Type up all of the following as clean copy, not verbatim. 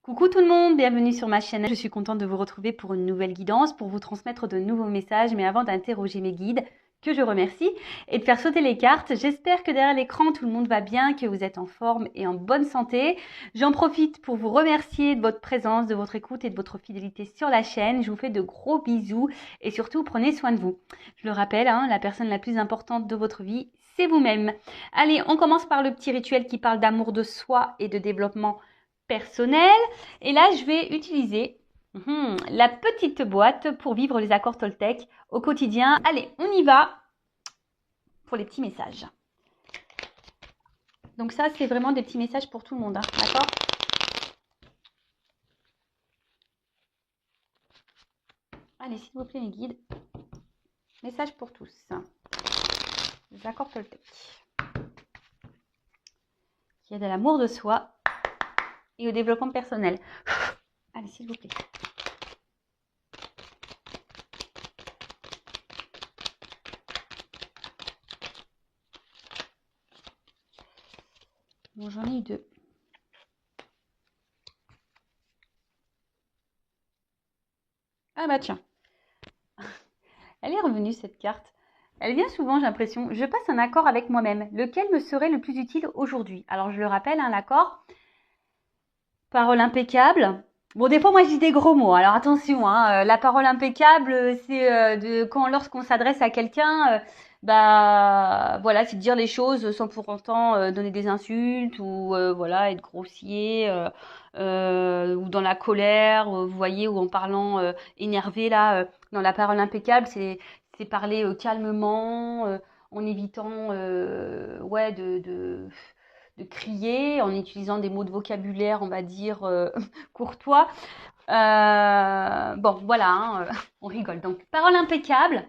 Coucou tout le monde, bienvenue sur ma chaîne. Je suis contente de vous retrouver pour une nouvelle guidance, pour vous transmettre de nouveaux messages. Mais avant d'interroger mes guides, que je remercie, et de faire sauter les cartes, j'espère que derrière l'écran, tout le monde va bien, que vous êtes en forme et en bonne santé. J'en profite pour vous remercier de votre présence, de votre écoute et de votre fidélité sur la chaîne. Je vous fais de gros bisous et surtout, prenez soin de vous. Je le rappelle, la personne la plus importante de votre vie, c'est vous-même. Allez, on commence par le petit rituel qui parle d'amour de soi et de développement personnel. Et là, je vais utiliser la petite boîte pour vivre les accords Toltec au quotidien. Allez, on y va pour les petits messages. Donc ça, c'est vraiment des petits messages pour tout le monde, d'accord? Allez, s'il vous plaît, mes guides. Message pour tous. Les accords Toltec. Qui aident à l'amour de soi et au développement personnel. Allez, s'il vous plaît. Bon, j'en ai eu deux. Ah bah tiens. Elle est revenue cette carte. Elle vient souvent, j'ai l'impression. Je passe un accord avec moi-même. Lequel me serait le plus utile aujourd'hui? Alors je le rappelle, l'accord. Parole impeccable. Bon, des fois, moi, je dis des gros mots. Alors attention, la parole impeccable, c'est lorsqu'on s'adresse à quelqu'un, voilà, c'est de dire les choses sans pour autant donner des insultes ou voilà, être grossier ou dans la colère. Vous voyez, ou en parlant énervé là, dans la parole impeccable, c'est parler calmement, en évitant, ouais, de crier, en utilisant des mots de vocabulaire, on va dire, courtois. Bon, voilà, on rigole. Donc, parole impeccable.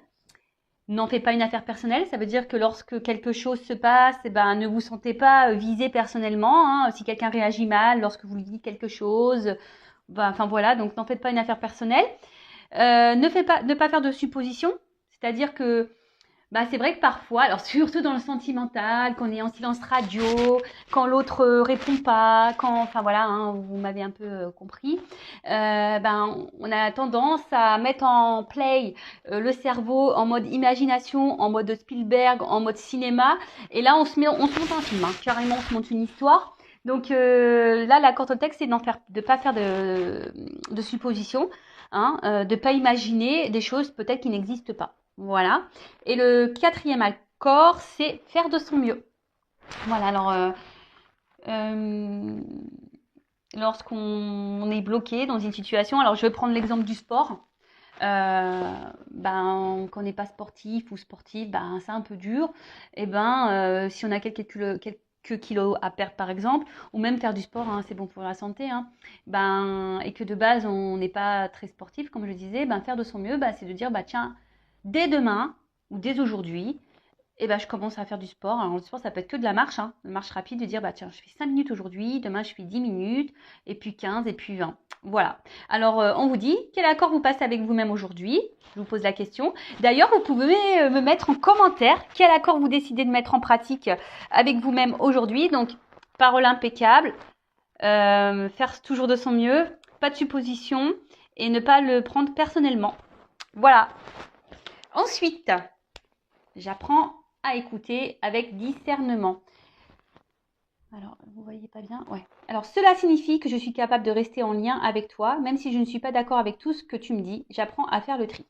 N'en faites pas une affaire personnelle. Ça veut dire que lorsque quelque chose se passe, ne vous sentez pas visé personnellement. Si quelqu'un réagit mal lorsque vous lui dites quelque chose, enfin voilà, donc n'en faites pas une affaire personnelle. Ne pas faire de suppositions. C'est-à-dire que c'est vrai que parfois, alors surtout dans le sentimental, qu'on est en silence radio, quand l'autre répond pas, enfin voilà, vous m'avez un peu compris, on a tendance à mettre en play le cerveau en mode imagination, en mode Spielberg, en mode cinéma, et là on se monte un film, carrément on se monte une histoire. Donc là, l'accord Toltec, c'est de pas faire de suppositions, de pas imaginer des choses peut-être qui n'existent pas. Voilà. Et le quatrième accord, c'est faire de son mieux. Voilà, alors, lorsqu'on est bloqué dans une situation, alors je vais prendre l'exemple du sport. Quand on n'est pas sportif ou sportive, c'est un peu dur. Et si on a quelques kilos à perdre par exemple, ou même faire du sport, c'est bon pour la santé, et que de base on n'est pas très sportif, comme je disais, faire de son mieux, c'est de dire tiens, dès demain ou dès aujourd'hui, je commence à faire du sport. Alors, le sport, ça peut être que de la marche, une marche rapide, de dire, tiens, je fais 5 minutes aujourd'hui, demain, je fais 10 minutes, et puis 15, et puis 20. Voilà. Alors, on vous dit, quel accord vous passez avec vous-même aujourd'hui? Je vous pose la question. D'ailleurs, vous pouvez me mettre en commentaire quel accord vous décidez de mettre en pratique avec vous-même aujourd'hui. Donc, parole impeccable, faire toujours de son mieux, pas de supposition, et ne pas le prendre personnellement. Voilà. Ensuite, j'apprends à écouter avec discernement. Alors, vous voyez pas bien? Ouais. Alors, cela signifie que je suis capable de rester en lien avec toi, même si je ne suis pas d'accord avec tout ce que tu me dis. J'apprends à faire le tri.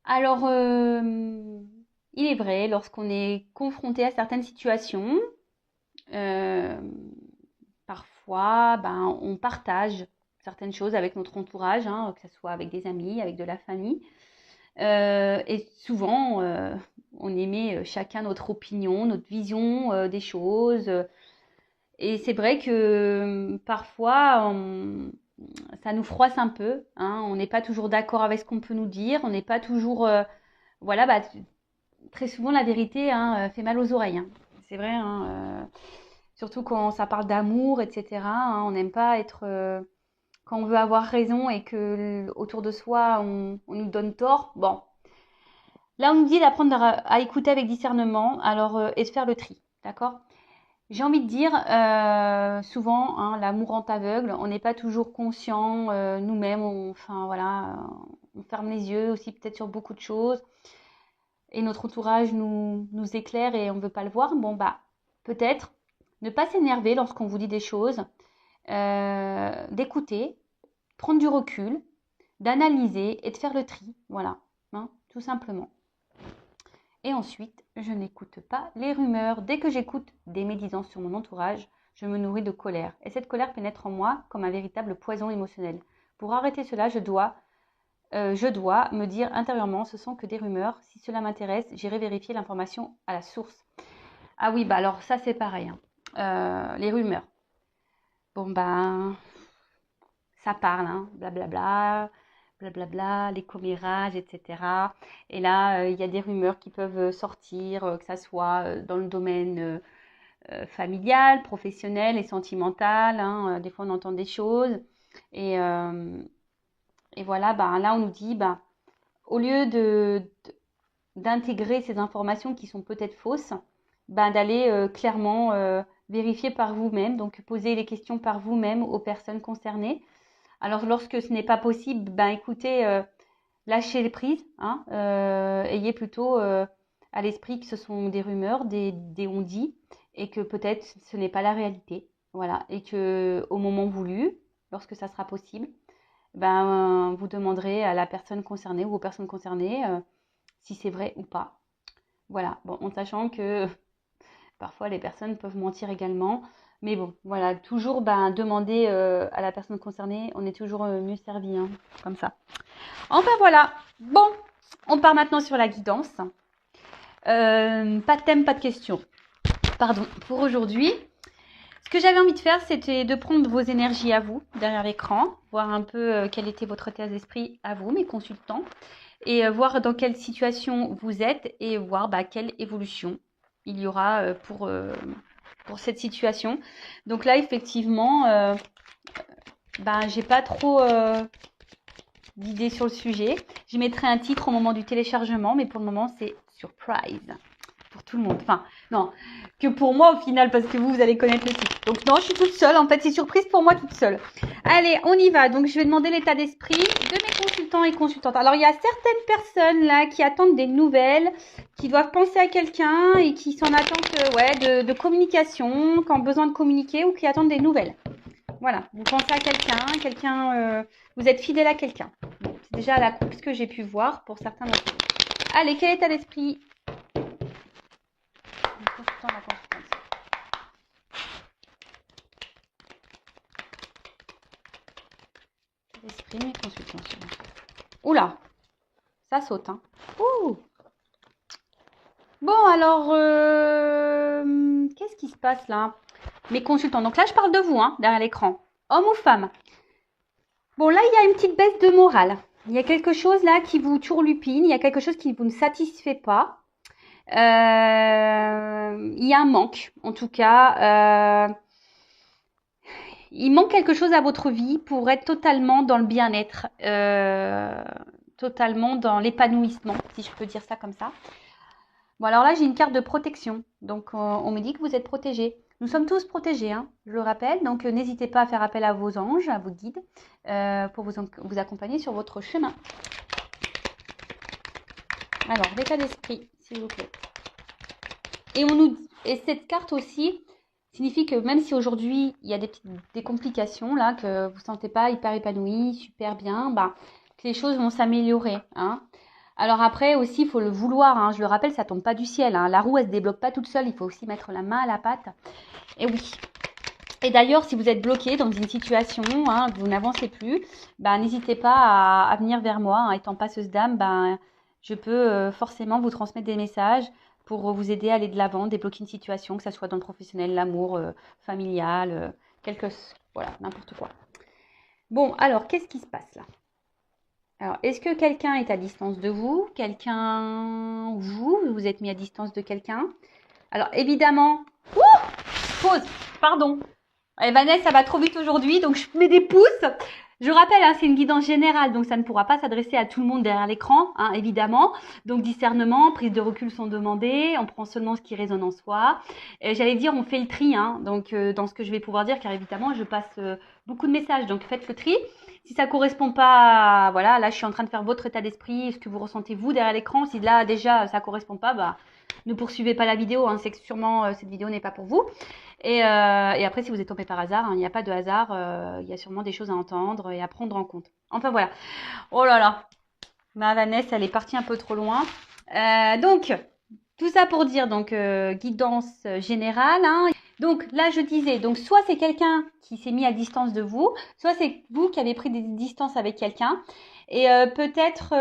Alors, il est vrai, lorsqu'on est confronté à certaines situations, parfois, on partage certaines choses avec notre entourage, que ce soit avec des amis, avec de la famille. Et souvent, on émet chacun notre opinion, notre vision des choses. Et c'est vrai que parfois, ça nous froisse un peu. On n'est pas toujours d'accord avec ce qu'on peut nous dire. On n'est pas toujours... voilà, très souvent, la vérité fait mal aux oreilles. C'est vrai, surtout quand ça parle d'amour, etc. On n'aime pas être... quand on veut avoir raison et que autour de soi, on nous donne tort. Bon. Là, on nous dit d'apprendre à écouter avec discernement, alors et de faire le tri, d'accord? J'ai envie de dire, souvent, hein, l'amour rend aveugle. On n'est pas toujours conscient nous-mêmes. Enfin voilà, on ferme les yeux aussi peut-être sur beaucoup de choses. Et notre entourage nous éclaire et on ne veut pas le voir. Bon bah peut-être ne pas s'énerver lorsqu'on vous dit des choses, d'écouter, prendre du recul, d'analyser et de faire le tri. Voilà, hein, tout simplement. Et ensuite, je n'écoute pas les rumeurs. Dès que j'écoute des médisances sur mon entourage, je me nourris de colère. Et cette colère pénètre en moi comme un véritable poison émotionnel. Pour arrêter cela, je dois me dire intérieurement, ce sont que des rumeurs. Si cela m'intéresse, j'irai vérifier l'information à la source. Ah oui, bah alors ça c'est pareil, hein. Les rumeurs. Bon ben, ça parle, hein, blablabla, blablabla, les commérages, etc. Et là, il y a des rumeurs qui peuvent sortir, que ça soit dans le domaine familial, professionnel et sentimental. Hein. Des fois, on entend des choses. Et, et voilà, ben, là, on nous dit, ben, au lieu d'intégrer ces informations qui sont peut-être fausses, ben, d'aller clairement vérifier par vous-même, donc poser les questions par vous-même aux personnes concernées. Alors, lorsque ce n'est pas possible, ben, écoutez, lâchez les prises, hein, ayez plutôt à l'esprit que ce sont des rumeurs, des on-dit, et que peut-être ce n'est pas la réalité. Voilà, et que au moment voulu, lorsque ça sera possible, ben, vous demanderez à la personne concernée ou aux personnes concernées si c'est vrai ou pas. Voilà, bon, en sachant que parfois les personnes peuvent mentir également. Mais bon, voilà, toujours ben, demander à la personne concernée, on est toujours mieux servi, hein, comme ça. Enfin voilà, bon, on part maintenant sur la guidance. Pas de thème, pas de question. Pardon, pour aujourd'hui. Ce que j'avais envie de faire, c'était de prendre vos énergies à vous, derrière l'écran, voir un peu quel était votre état d'esprit à vous, mes consultants, et voir dans quelle situation vous êtes et voir bah, quelle évolution il y aura pour cette situation. Donc là, effectivement, j'ai pas trop d'idées sur le sujet. J'y mettrai un titre au moment du téléchargement, mais pour le moment, c'est surprise pour tout le monde. Enfin, non, que pour moi au final, parce que vous allez connaître le titre. Donc non, je suis toute seule. En fait, c'est surprise pour moi toute seule. Allez, on y va. Donc, je vais demander l'état d'esprit de mes consultants et consultantes. Alors, il y a certaines personnes là qui attendent des nouvelles, qui doivent penser à quelqu'un et qui sont en attente de communication, qui ont besoin de communiquer ou qui attendent des nouvelles. Voilà, vous pensez à quelqu'un, vous êtes fidèle à quelqu'un. Bon, c'est déjà la coupe ce que j'ai pu voir pour certains d'entre vous. Allez, quel état d'esprit? L'esprit, mes consultants. Oula, ça saute, hein. Ouh. Bon, alors, qu'est-ce qui se passe là? Mes consultants. Donc là, je parle de vous, hein, derrière l'écran. Homme ou femme? Bon, là, il y a une petite baisse de morale. Il y a quelque chose là qui vous turlupine. Il y a quelque chose qui vous ne satisfait pas. Il y a un manque, en tout cas. Il manque quelque chose à votre vie pour être totalement dans le bien-être, totalement dans l'épanouissement, si je peux dire ça comme ça. Bon, alors là, j'ai une carte de protection. Donc, on me dit que vous êtes protégés. Nous sommes tous protégés, hein, je le rappelle. Donc, n'hésitez pas à faire appel à vos anges, à vos guides, pour vous accompagner sur votre chemin. Alors, l'état d'esprit, s'il vous plaît. Et cette carte aussi signifie que même si aujourd'hui, il y a des complications, là, que vous ne sentez pas hyper épanoui, super bien, bah, que les choses vont s'améliorer, hein. Alors après aussi, il faut le vouloir, hein. Je le rappelle, ça tombe pas du ciel, hein. La roue, elle se débloque pas toute seule. Il faut aussi mettre la main à la pâte. Et oui. Et d'ailleurs, si vous êtes bloqué dans une situation, hein, vous n'avancez plus, bah, n'hésitez pas à venir vers moi. Hein. Étant passeuse d'âme, bah, je peux forcément vous transmettre des messages pour vous aider à aller de l'avant, débloquer une situation, que ce soit dans le professionnel, l'amour, familial, voilà, n'importe quoi. Bon, alors, qu'est-ce qui se passe là? Alors, est-ce que quelqu'un est à distance de vous? Vous êtes mis à distance de quelqu'un? Alors, évidemment... Ouh! Pause! Pardon. Vanessa, ça va trop vite aujourd'hui, donc je mets des pouces. Je rappelle, hein, c'est une guidance générale, donc ça ne pourra pas s'adresser à tout le monde derrière l'écran, hein, évidemment. Donc discernement, prise de recul sont demandées, on prend seulement ce qui résonne en soi. J'allais dire, on fait le tri, hein, donc dans ce que je vais pouvoir dire, car évidemment, je passe beaucoup de messages, donc faites le tri. Si ça correspond pas, voilà, là je suis en train de faire votre état d'esprit, ce que vous ressentez vous derrière l'écran. Si là déjà ça correspond pas, bah ne poursuivez pas la vidéo, hein, c'est que sûrement cette vidéo n'est pas pour vous. Et après, si vous êtes tombé par hasard, hein, il n'y a pas de hasard, il y a sûrement des choses à entendre et à prendre en compte. Enfin voilà. Oh là là, ma Vanessa, elle est partie un peu trop loin. Donc, tout ça pour dire, donc, guidance générale. Hein. Donc là, je disais, donc soit c'est quelqu'un qui s'est mis à distance de vous, soit c'est vous qui avez pris des distances avec quelqu'un. Et peut-être,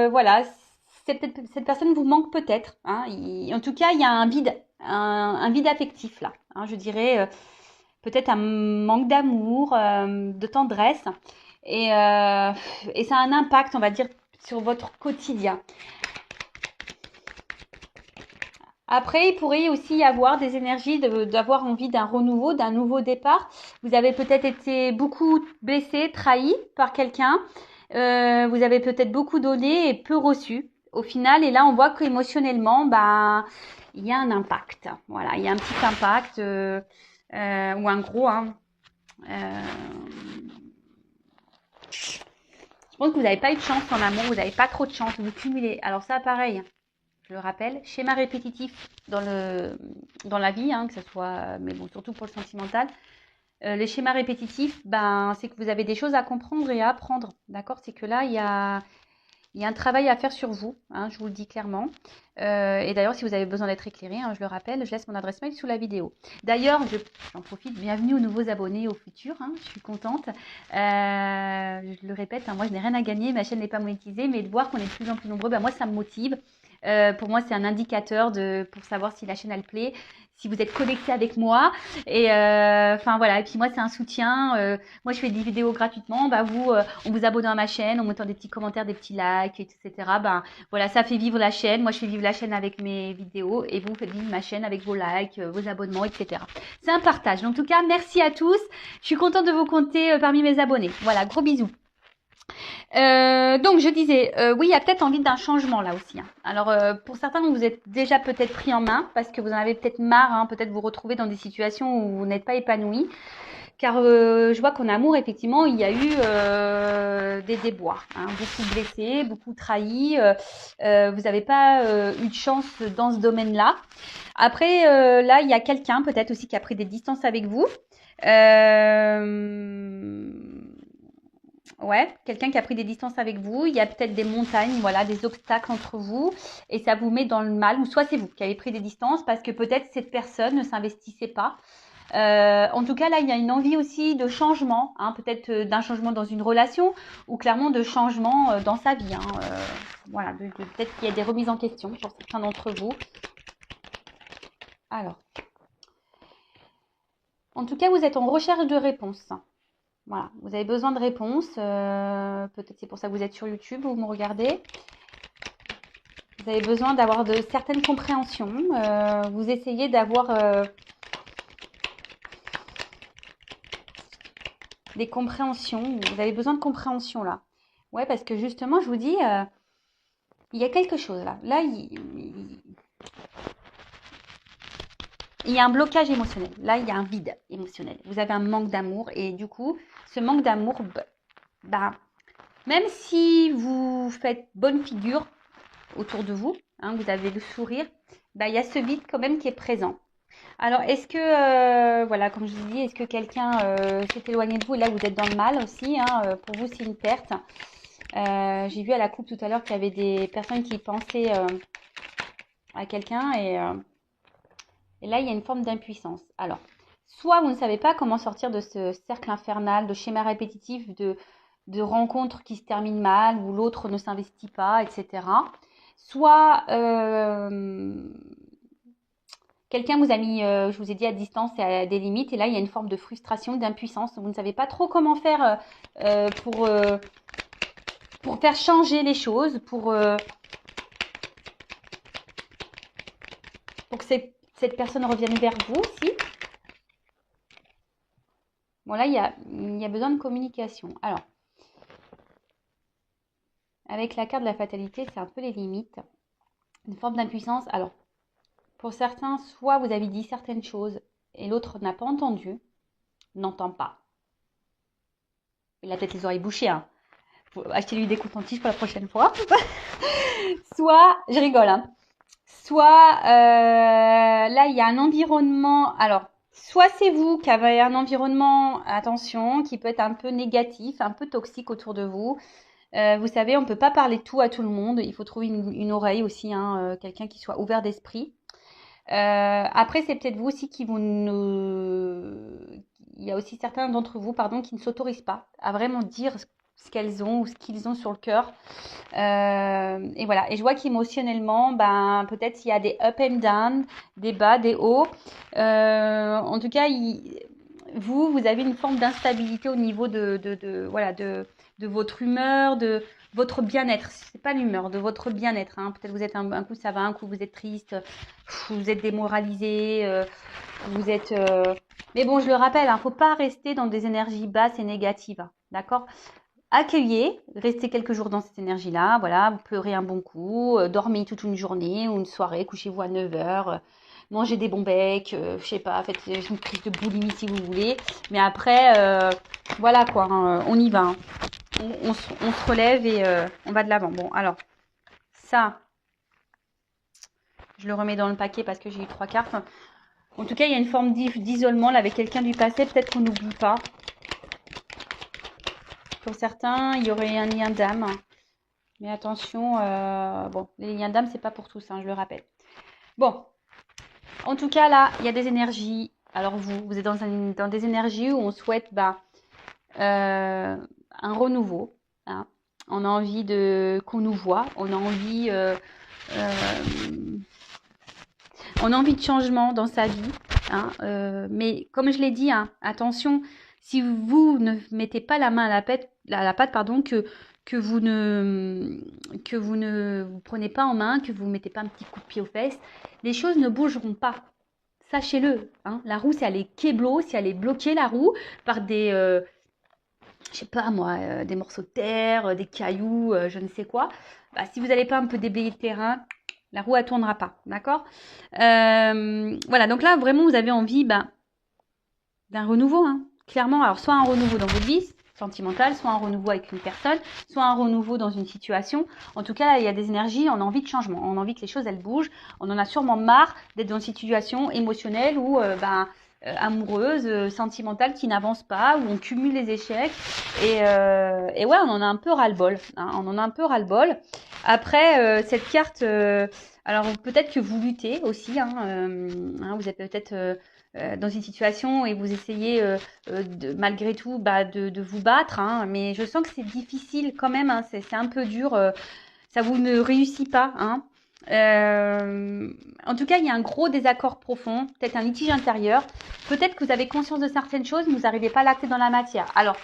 voilà, cette personne vous manque peut-être. Hein. En tout cas, il y a un vide, un vide affectif là. Hein, je dirais peut-être un manque d'amour, de tendresse. Et ça a un impact, on va dire, sur votre quotidien. Après, il pourrait aussi y avoir des énergies d'avoir envie d'un renouveau, d'un nouveau départ. Vous avez peut-être été beaucoup blessé, trahi par quelqu'un. Vous avez peut-être beaucoup donné et peu reçu au final. Et là, on voit qu'émotionnellement, ben, il y a un impact. Voilà, il y a un petit impact ou un gros. Hein. Je pense que vous n'avez pas eu de chance en amour, vous n'avez pas trop de chance, vous cumulez. Alors ça, pareil, je le rappelle, schéma répétitif dans la vie, hein, que ce soit, mais bon, surtout pour le sentimental. Les schémas répétitifs, ben, c'est que vous avez des choses à comprendre et à apprendre, d'accord? C'est que là, il y a un travail à faire sur vous, hein, je vous le dis clairement. Et d'ailleurs, si vous avez besoin d'être éclairé, hein, je le rappelle, je laisse mon adresse mail sous la vidéo. D'ailleurs, j'en profite, bienvenue aux nouveaux abonnés au futur, hein, je suis contente. Je le répète, hein, moi je n'ai rien à gagner, ma chaîne n'est pas monétisée, mais de voir qu'on est de plus en plus nombreux, ben, moi ça me motive. Pour moi, c'est un indicateur pour savoir si la chaîne elle plaît, si vous êtes connecté avec moi. Et enfin voilà, et puis moi c'est un soutien. Moi je fais des vidéos gratuitement, bah vous, en vous abonnant à ma chaîne, en mettant des petits commentaires, des petits likes, etc. Ben voilà, ça fait vivre la chaîne. Moi je fais vivre la chaîne avec mes vidéos et vous faites vivre ma chaîne avec vos likes, vos abonnements, etc. C'est un partage. En tout cas, merci à tous. Je suis contente de vous compter parmi mes abonnés. Voilà, gros bisous. Donc je disais, oui, il y a peut-être envie d'un changement là aussi. Hein. Alors pour certains, vous êtes déjà peut-être pris en main parce que vous en avez peut-être marre, hein, peut-être vous retrouver dans des situations où vous n'êtes pas épanoui. Car je vois qu'en amour, effectivement, il y a eu des déboires, hein, beaucoup blessés, beaucoup trahis. Vous n'avez pas eu de chance dans ce domaine-là. Après, là, il y a quelqu'un peut-être aussi qui a pris des distances avec vous. Ouais, quelqu'un qui a pris des distances avec vous. Il y a peut-être des montagnes, voilà, des obstacles entre vous. Et ça vous met dans le mal. Ou soit c'est vous qui avez pris des distances parce que peut-être cette personne ne s'investissait pas. En tout cas, là, il y a une envie aussi de changement, hein, peut-être d'un changement dans une relation ou clairement de changement dans sa vie. Hein, voilà, peut-être qu'il y a des remises en question pour certains d'entre vous. Alors, en tout cas, vous êtes en recherche de réponses. Voilà, vous avez besoin de réponses. Peut-être c'est pour ça que vous êtes sur YouTube, vous me regardez. Vous avez besoin d'avoir de certaines compréhensions. Vous essayez d'avoir des compréhensions. Vous avez besoin de compréhension là. Ouais, parce que justement, je vous dis, il y a quelque chose là. Là, il y a un blocage émotionnel. Là, il y a un vide émotionnel. Vous avez un manque d'amour. Et du coup, ce manque d'amour, bah, même si vous faites bonne figure autour de vous, hein, vous avez le sourire, bah, il y a ce vide quand même qui est présent. Alors, est-ce que, voilà, comme je vous dis, est-ce que quelqu'un s'est éloigné de vous et là, vous êtes dans le mal aussi, hein, pour vous, c'est une perte. J'ai vu à la coupe tout à l'heure qu'il y avait des personnes qui pensaient à quelqu'un et là, il y a une forme d'impuissance. Alors, soit vous ne savez pas comment sortir de ce cercle infernal, de schéma répétitif, de rencontres qui se terminent mal, où l'autre ne s'investit pas, etc. Soit quelqu'un vous a mis, je vous ai dit, à distance et à des limites, et là, il y a une forme de frustration, d'impuissance. Vous ne savez pas trop comment faire pour faire changer les choses, pour que cette personne revienne vers vous aussi. Bon, là, il y a besoin de communication. Alors, avec la carte de la fatalité, c'est un peu les limites. Une forme d'impuissance. Alors, pour certains, soit vous avez dit certaines choses et l'autre n'a pas entendu, n'entend pas. Il a peut-être les oreilles bouchées, hein. Faut acheter lui des cotons-tiges pour la prochaine fois. Soit, je rigole, hein. Soit, là, il y a un environnement. Alors, soit c'est vous qui avez un environnement, attention, qui peut être un peu négatif, un peu toxique autour de vous. Vous savez, on ne peut pas parler tout à tout le monde. Il faut trouver une oreille aussi, hein, quelqu'un qui soit ouvert d'esprit. Après, c'est peut-être vous aussi qui vous ne... Il y a aussi certains d'entre vous, pardon, qui ne s'autorisent pas à vraiment dire ce qu'elles ont ou ce qu'ils ont sur le cœur. Et voilà. Et je vois qu'émotionnellement, ben, peut-être il y a des up and down, des bas, des hauts. En tout cas, vous avez une forme d'instabilité au niveau voilà, de votre humeur, de votre bien-être. C'est pas l'humeur, de votre bien-être. Hein. Peut-être vous êtes un coup ça va, un coup vous êtes triste, vous êtes démoralisé, vous êtes. Mais bon, je le rappelle, hein, faut pas rester dans des énergies basses et négatives. Hein, d'accord? Accueillez, restez quelques jours dans cette énergie-là, voilà, vous pleurez un bon coup, dormez toute une journée ou une soirée, couchez-vous à 9h, mangez des bons becs, je sais pas, faites une crise de boulimie si vous voulez, mais après, voilà quoi, hein, on y va, hein. On se relève et on va de l'avant. Bon, alors, ça, je le remets dans le paquet parce que j'ai eu 3 cartes. En tout cas, il y a une forme d'isolement là avec quelqu'un du passé, peut-être qu'on n'oublie pas. Pour certains, il y aurait un lien d'âme. Mais attention, bon, les liens d'âme, c'est pas pour tous, hein, je le rappelle. Bon, en tout cas, là, il y a des énergies. Alors vous êtes dans des énergies où on souhaite un renouveau. Hein. On a envie qu'on nous voit. On a envie de changement dans sa vie. Hein, mais comme je l'ai dit, hein, attention, si vous ne mettez pas la main à la pâte, pardon, que vous ne vous prenez pas en main, que vous ne mettez pas un petit coup de pied aux fesses, les choses ne bougeront pas. Sachez-le. Hein, la roue, si elle est kéblo, si elle est bloquée, la roue, par des, je sais pas moi, des morceaux de terre, des cailloux, je ne sais quoi, bah, si vous n'allez pas un peu déblayer le terrain, la roue, elle tournera pas. D'accord? Voilà, donc là, vraiment, vous avez envie d'un renouveau. Hein, clairement, alors soit un renouveau dans votre vie sentimentale, soit un renouveau avec une personne, soit un renouveau dans une situation. En tout cas, là, il y a des énergies, on a envie de changement, on a envie que les choses, elles bougent. On en a sûrement marre d'être dans une situation émotionnelle ou amoureuse, sentimentale qui n'avance pas, où on cumule les échecs. Et ouais, on en a un peu ras-le-bol. Hein, on en a un peu ras-le-bol. Après, cette carte, alors peut-être que vous luttez aussi. Hein, vous êtes peut-être dans une situation et vous essayez malgré tout de vous battre. Hein, mais je sens que c'est difficile quand même. Hein, c'est un peu dur. Ça vous ne réussit pas. Hein. En tout cas, il y a un gros désaccord profond, peut-être un litige intérieur. Peut-être que vous avez conscience de certaines choses, mais vous n'arrivez pas à l'acter dans la matière. Alors,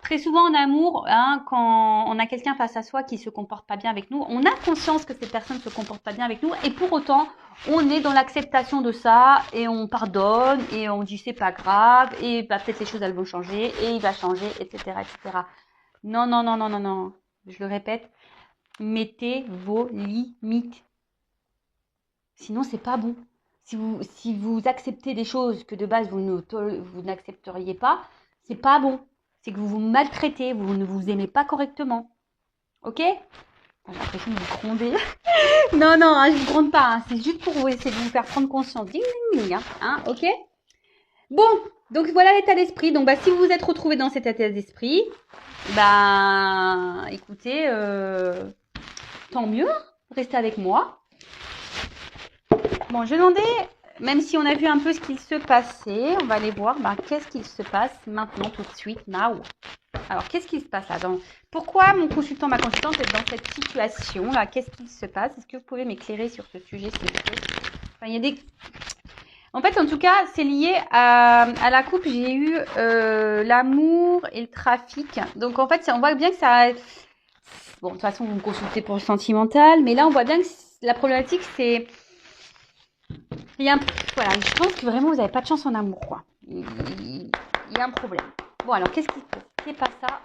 très souvent en amour, hein, quand on a quelqu'un face à soi qui se comporte pas bien avec nous, on a conscience que cette personne se comporte pas bien avec nous, et pour autant, on est dans l'acceptation de ça, et on pardonne, et on dit c'est pas grave, et peut-être les choses elles vont changer, et il va changer, etc., etc. Non, non, non, non, non, non. Je le répète, mettez vos limites. Sinon, c'est pas bon. Si vous acceptez des choses que de base vous n'accepteriez pas, c'est pas bon. C'est que vous vous maltraitez, vous ne vous aimez pas correctement. Ok? J'ai l'impression de vous gronder. Non, non, hein, je vous gronde pas. Hein. C'est juste pour vous essayer de vous faire prendre conscience. Ding, ding, ding. Hein, ok? Bon, donc voilà l'état d'esprit. Donc si vous vous êtes retrouvé dans cet état d'esprit, écoutez, tant mieux. Restez avec moi. Bon, je demandais, même si on a vu un peu ce qu'il se passait, on va aller voir qu'est-ce qu'il se passe maintenant, tout de suite, now. Alors, qu'est-ce qui se passe là Pourquoi mon consultant, ma consultante est dans cette situation-là? Qu'est-ce qui se passe? Est-ce que vous pouvez m'éclairer sur ce sujet, s'il vous plaît? Enfin, il y a des... En fait, en tout cas, c'est lié à la coupe. J'ai eu l'amour et le trafic. Donc, en fait, on voit bien que ça... Bon, de toute façon, vous me consultez pour le sentimental. Mais là, on voit bien que la problématique, c'est... Voilà, je pense que vraiment, vous n'avez pas de chance en amour, quoi. Il y a un problème. Bon, alors, qu'est-ce qui est pas ça?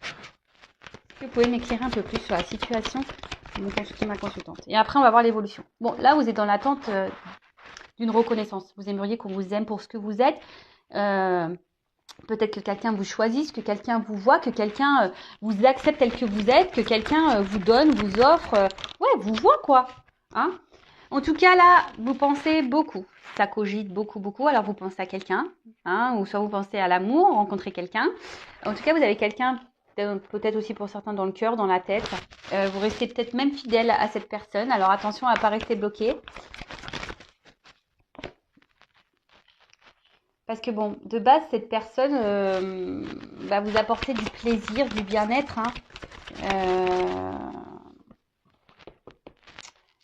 Est-ce que vous pouvez m'éclairer un peu plus sur la situation de ma consultante? Et après, on va voir l'évolution. Bon, là, vous êtes dans l'attente d'une reconnaissance. Vous aimeriez qu'on vous aime pour ce que vous êtes. Peut-être que quelqu'un vous choisisse, que quelqu'un vous voit, que quelqu'un vous accepte tel que vous êtes, que quelqu'un vous donne, vous offre. Ouais, vous voit quoi. Hein? En tout cas, là, vous pensez beaucoup. Ça cogite beaucoup, beaucoup. Alors, vous pensez à quelqu'un, hein, ou soit vous pensez à l'amour, rencontrer quelqu'un. En tout cas, vous avez quelqu'un, peut-être aussi pour certains dans le cœur, dans la tête. Vous restez peut-être même fidèle à cette personne. Alors, attention à ne pas rester bloqué. Parce que bon, de base, cette personne va vous apporter du plaisir, du bien-être. Hein.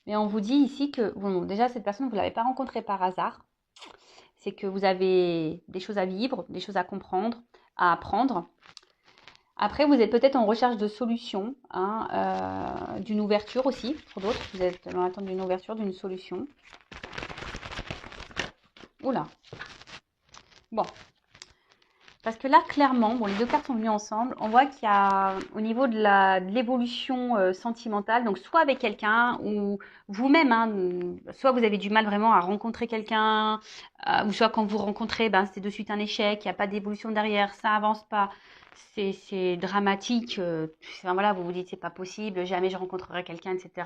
Mais on vous dit ici que, bon, déjà, cette personne, vous ne l'avez pas rencontrée par hasard. C'est que vous avez des choses à vivre, des choses à comprendre, à apprendre. Après, vous êtes peut-être en recherche de solutions, hein, d'une ouverture aussi, pour d'autres. Vous êtes dans l'attente d'une ouverture, d'une solution. Oula. Bon. Parce que là, clairement, bon, les deux cartes sont venues ensemble. On voit qu'il y a, au niveau de l'évolution sentimentale, donc soit avec quelqu'un ou vous-même, hein, soit vous avez du mal vraiment à rencontrer quelqu'un, ou soit quand vous rencontrez, ben, c'est de suite un échec, il n'y a pas d'évolution derrière, ça avance pas, c'est dramatique. Enfin, voilà, vous vous dites c'est pas possible, jamais je rencontrerai quelqu'un, etc.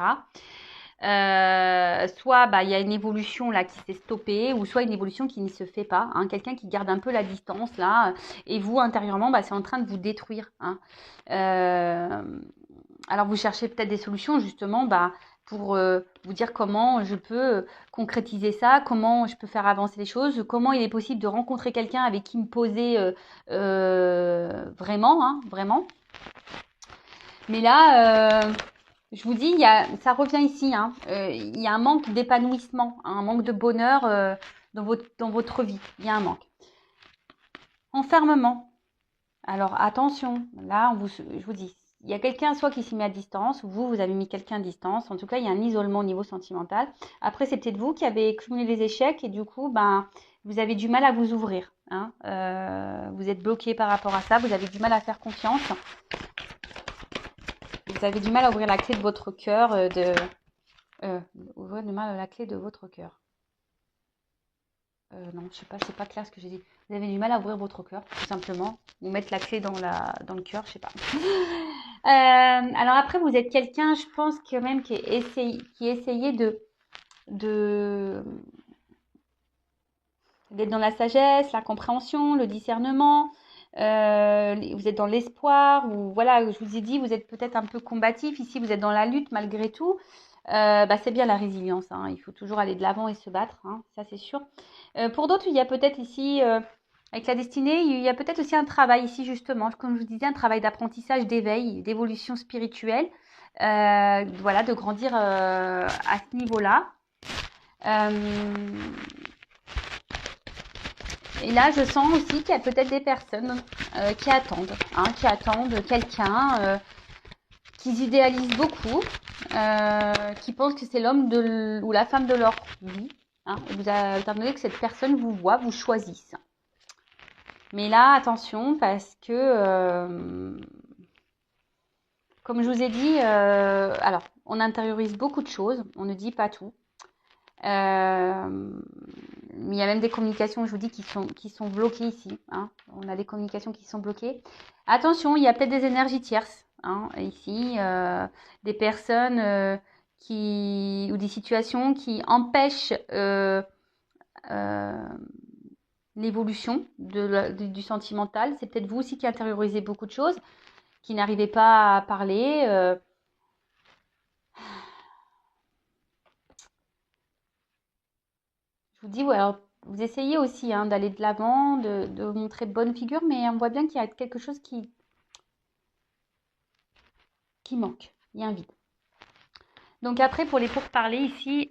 Soit bah, il y a une évolution là qui s'est stoppée, ou soit une évolution qui ne se fait pas, hein, quelqu'un qui garde un peu la distance là, et vous intérieurement bah, c'est en train de vous détruire. Hein. Alors vous cherchez peut-être des solutions justement bah, pour vous dire comment je peux concrétiser ça, comment je peux faire avancer les choses, comment il est possible de rencontrer quelqu'un avec qui me poser vraiment, hein, vraiment. Mais là, je vous dis, ça revient ici. Hein, il y a un manque d'épanouissement, un manque de bonheur dans votre vie. Il y a un manque. Enfermement. Alors attention, là, je vous dis, il y a quelqu'un soit qui s'y met à distance, ou vous avez mis quelqu'un à distance. En tout cas, il y a un isolement au niveau sentimental. Après, c'est peut-être vous qui avez cumulé les échecs et du coup, ben, vous avez du mal à vous ouvrir. Hein. Vous êtes bloqué par rapport à ça, vous avez du mal à faire confiance. Vous avez du mal à ouvrir la clé de votre cœur, ouvrir du mal la clé de votre cœur. Non, je sais pas, c'est pas clair ce que j'ai dit. Vous avez du mal à ouvrir votre cœur, tout simplement. Ou mettre la clé dans le cœur, je sais pas. Alors après, vous êtes quelqu'un, je pense quand même qui essayait d'être dans la sagesse, la compréhension, le discernement. Vous êtes dans l'espoir, ou voilà, je vous ai dit, vous êtes peut-être un peu combatif. Ici, vous êtes dans la lutte malgré tout. Bah, c'est bien la résilience. Hein. Il faut toujours aller de l'avant et se battre, hein, ça c'est sûr. Pour d'autres, il y a peut-être ici, avec la destinée, il y a peut-être aussi un travail ici justement, comme je vous disais, un travail d'apprentissage, d'éveil, d'évolution spirituelle. Voilà, de grandir à ce niveau-là. Et là, je sens aussi qu'il y a peut-être des personnes qui attendent, hein, quelqu'un, qui idéalisent beaucoup, qui pensent que c'est l'homme ou la femme de leur vie. Hein, et vous attendez que cette personne vous voit, vous choisisse. Mais là, attention, parce que, comme je vous ai dit, alors, on intériorise beaucoup de choses, on ne dit pas tout. Il y a même des communications, je vous dis, qui sont bloquées ici. Hein. On a des communications qui sont bloquées. Attention, il y a peut-être des énergies tierces. Hein, ici, des personnes ou des situations qui empêchent l'évolution du sentimental. C'est peut-être vous aussi qui intériorisez beaucoup de choses, qui n'arrivez pas à parler. Je vous dis, ouais, alors, vous essayez aussi hein, d'aller de l'avant, de montrer bonne figure, mais on voit bien qu'il y a quelque chose qui manque. Il y a un vide. Donc après, pour les pourparlers ici,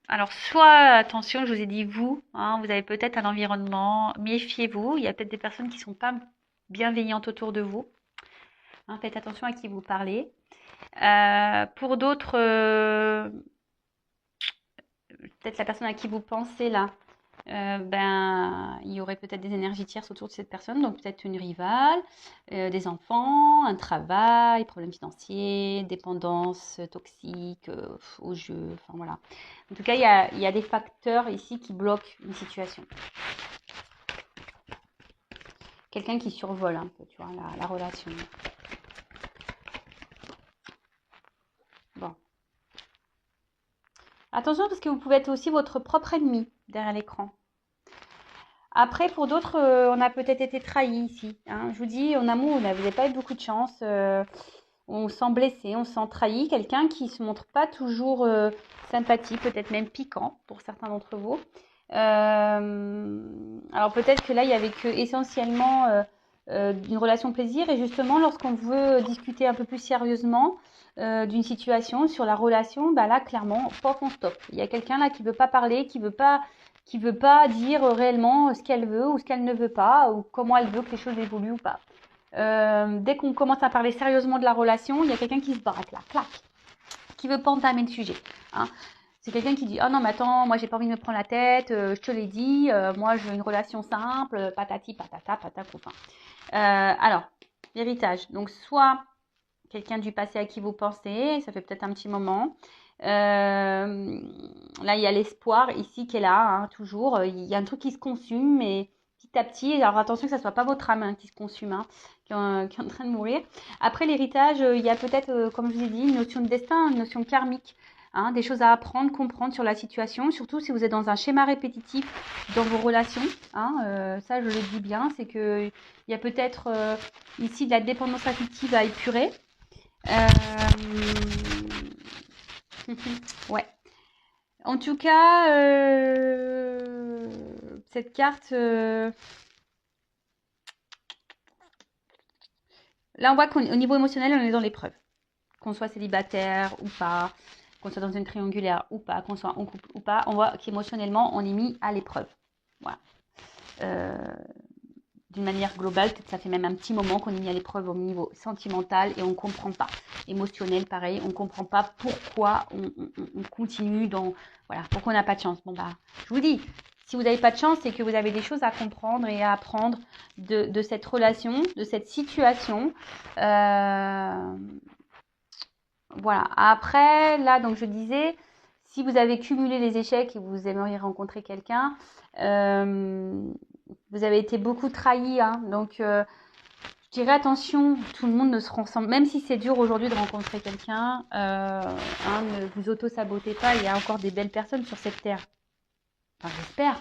alors soit, attention, je vous ai dit vous, hein, vous avez peut-être un environnement, méfiez-vous, il y a peut-être des personnes qui ne sont pas bienveillantes autour de vous. Hein, faites attention à qui vous parlez. Pour d'autres, peut-être la personne à qui vous pensez là, ben, il y aurait peut-être des énergies tierces autour de cette personne, donc peut-être une rivale, des enfants, un travail, problèmes financiers, dépendance toxique au jeu, enfin voilà. En tout cas, il y a des facteurs ici qui bloquent une situation. Quelqu'un qui survole un peu, tu vois, la relation. Bon. Attention parce que vous pouvez être aussi votre propre ennemi derrière l'écran. Après, pour d'autres, on a peut-être été trahi ici. Hein. Je vous dis, en amour, vous n'avez pas eu beaucoup de chance. On se sent blessé, on se sent trahi. Quelqu'un qui se montre pas toujours sympathique, peut-être même piquant pour certains d'entre vous. Alors peut-être que là, il y avait que essentiellement une relation plaisir. Et justement, lorsqu'on veut discuter un peu plus sérieusement d'une situation sur la relation, bah là, clairement, paf, on stop. Il y a quelqu'un là qui veut pas parler, qui veut pas dire réellement ce qu'elle veut ou ce qu'elle ne veut pas, ou comment elle veut que les choses évoluent ou pas. Dès qu'on commence à parler sérieusement de la relation, il y a quelqu'un qui se braque là, clac, qui veut pas entamer le sujet. Hein. C'est quelqu'un qui dit « Oh non, mais attends, moi j'ai pas envie de me prendre la tête, je te l'ai dit, moi je veux une relation simple, patati, patata, patacouffin. » Alors, l'héritage. Donc, soit quelqu'un du passé à qui vous pensez, ça fait peut-être un petit moment. Là, il y a l'espoir ici qui est là, hein, toujours. Il y a un truc qui se consume, mais petit à petit. Alors, attention que ça ne soit pas votre âme hein, qui se consume, hein, qui est en train de mourir. Après l'héritage, il y a peut-être, comme je vous ai dit, une notion de destin, une notion karmique. Hein, des choses à apprendre, comprendre sur la situation, surtout si vous êtes dans un schéma répétitif dans vos relations. Hein, ça, je le dis bien, c'est qu'il y a peut-être ici de la dépendance affective à épurer. Ouais. En tout cas, cette carte, là on voit qu'au niveau émotionnel, on est dans l'épreuve. Qu'on soit célibataire ou pas, qu'on soit dans une triangulaire ou pas, qu'on soit en couple ou pas, on voit qu'émotionnellement, on est mis à l'épreuve. Voilà. D'une manière globale, peut-être ça fait même un petit moment qu'on est mis à l'épreuve au niveau sentimental et on ne comprend pas. Émotionnel, pareil, on ne comprend pas pourquoi on continue dans... Voilà, pourquoi on n'a pas de chance. Bon, bah, je vous dis, si vous n'avez pas de chance, c'est que vous avez des choses à comprendre et à apprendre de cette relation, de cette situation. Voilà. Après, là, donc je disais, si vous avez cumulé les échecs et vous aimeriez rencontrer quelqu'un, vous avez été beaucoup trahi, hein, donc je dirais attention, tout le monde ne se ressemble, même si c'est dur aujourd'hui de rencontrer quelqu'un, ne vous auto-sabotez pas, il y a encore des belles personnes sur cette terre. Enfin, j'espère,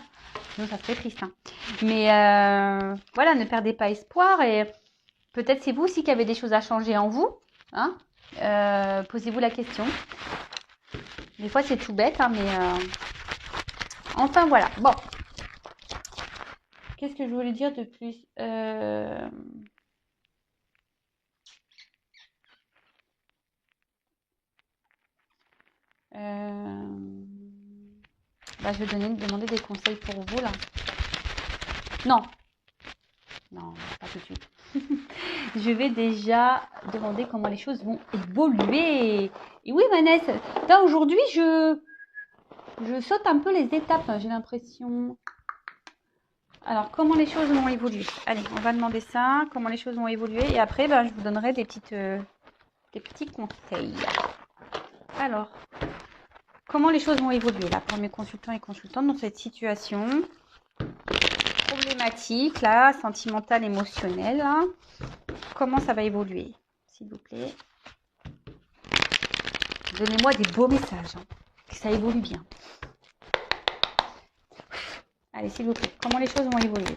sinon ça serait triste. Hein. Mais voilà, ne perdez pas espoir et peut-être c'est vous aussi qui avez des choses à changer en vous. Hein. Posez-vous la question. Des fois c'est tout bête, hein, mais enfin voilà. Bon. Qu'est-ce que je voulais dire de plus bah, je vais demander des conseils pour vous là. Non. Non, pas tout de suite. Je vais déjà demander comment les choses vont évoluer. Et oui, Vanessa, là aujourd'hui, je saute un peu les étapes, j'ai l'impression. Alors, comment les choses vont évoluer? Allez, on va demander ça, comment les choses vont évoluer. Et après, ben, je vous donnerai des petits conseils. Alors, comment les choses vont évoluer là pour mes consultants et consultantes dans cette situation problématique là, sentimentale, émotionnelle là. Comment ça va évoluer, s'il vous plaît? Donnez-moi des beaux messages, hein, que ça évolue bien. Allez, s'il vous plaît, comment les choses vont évoluer?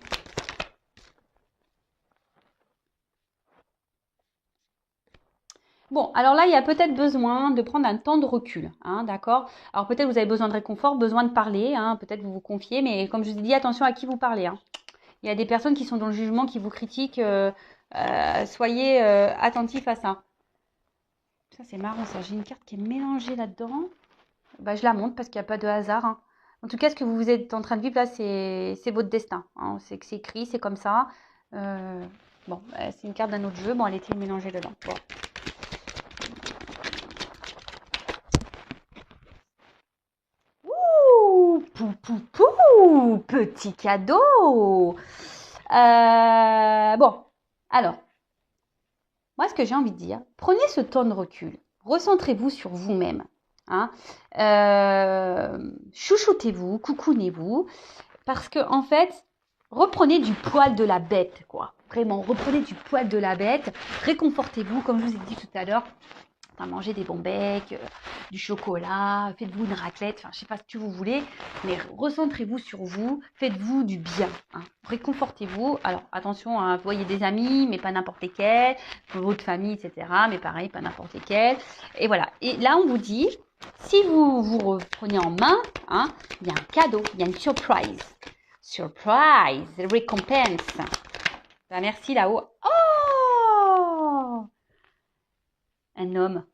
Bon, alors là, il y a peut-être besoin de prendre un temps de recul, hein, d'accord? Alors peut-être vous avez besoin de réconfort, besoin de parler, hein, peut-être vous vous confiez, mais comme je vous ai dit, attention à qui vous parlez. Hein. Il y a des personnes qui sont dans le jugement, qui vous critiquent, soyez attentifs à ça. Ça, c'est marrant, ça. J'ai une carte qui est mélangée là-dedans. Bah, je la montre parce qu'il n'y a pas de hasard. Hein. En tout cas, ce que vous êtes en train de vivre là, c'est votre destin. Hein. C'est écrit, c'est comme ça. Bon, c'est une carte d'un autre jeu. Bon, elle était mélangée dedans. Bon. Ouh, pou, pou, pou, petit cadeau. Bon, alors, moi, ce que j'ai envie de dire, prenez ce temps de recul. Recentrez-vous sur vous-même. Hein. Chouchoutez-vous, coucounez-vous. Parce que, en fait, reprenez du poil de la bête, quoi. Vraiment, reprenez du poil de la bête. Réconfortez-vous, comme je vous ai dit tout à l'heure. Mangez des bons becs, du chocolat, faites-vous une raclette, enfin je sais pas ce que vous voulez, mais recentrez-vous sur vous, faites-vous du bien, hein. Réconfortez-vous. Alors attention, hein, voyez des amis, mais pas n'importe lesquels, votre famille, etc. Mais pareil, pas n'importe lesquels. Et voilà. Et là, on vous dit, si vous vous reprenez en main, hein, il y a un cadeau, il y a une surprise. Surprise, récompense. Ben, merci là-haut. Oh! Un homme.